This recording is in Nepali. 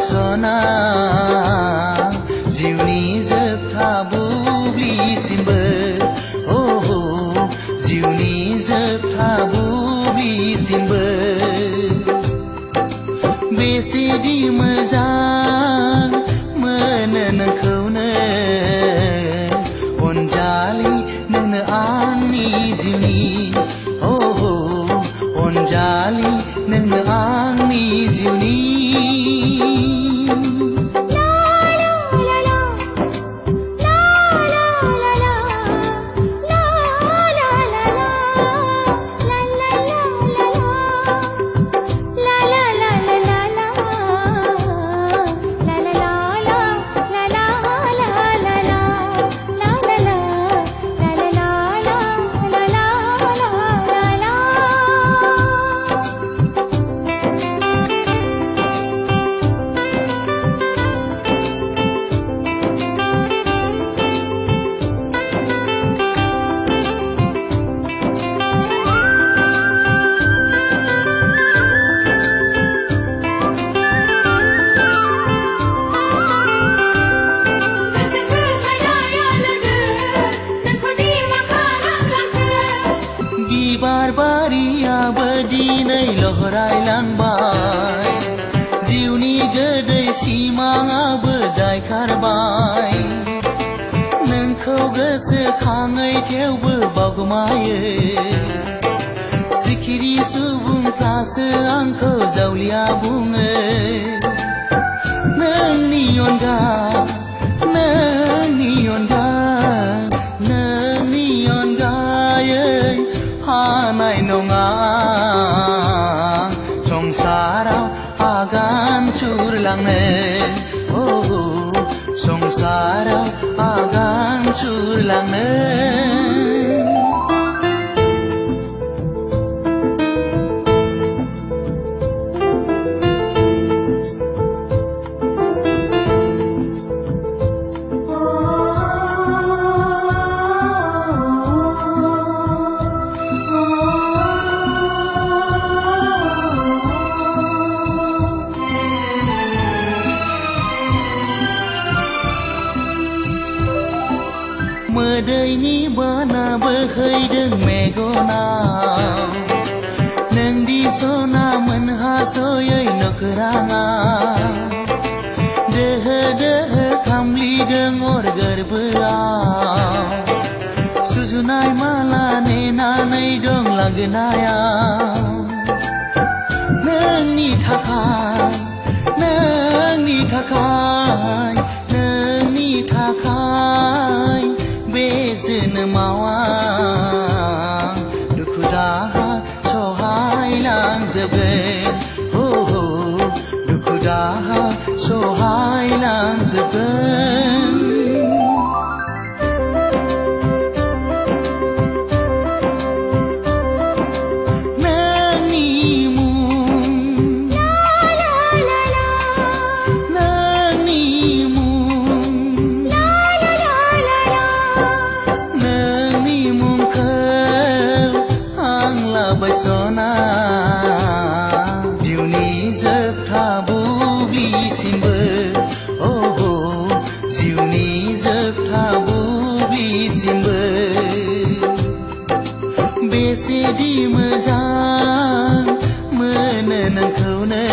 सना जिउनि जोबथा बुब्लिसिमबो ओहो जिउनि जोबथा बुब्लिसिमबो बेसेदि मोजां मोनो नोंखौनो अनजालि नोंनो आंनि जिउनि ओहो अनजालि नोंनो आंनि जिउनि बारियाबो दिनै लहरायलांबाय जिउनि गोदै सिमाङाबो जायखारबाय नोंखौ गोसोखाङै थेवबो बावगोमायो सिखिरि सुबुंफ्रासो आंखौ जावलिया बुङो नोंनि अनगा नोंनि अनगायै हानाय नङा संसाराव आगान सुरलांनो ओहो संसाराव आगान सुरलांनो मोदैनि बाना बोहैदों मेगनाव नोंदि सना मोनहासयै नखराङा दोहो दोहो खामलिदों अर गोरबोआव सुजुनाय माला नेनानै दं लांगोनायाव नोंनि थाखाय बे जोनोमाव दुखु दाहा सहायलांजोबगोन ओहो दुखु दाहा सहायलांजोबगोन सना जिउनि जोबथा बुब्लिसिमबो ओहो जिउनि जोबथा बुब्लिसिमबो बेसेदि मोजां मोनो नोंखौनो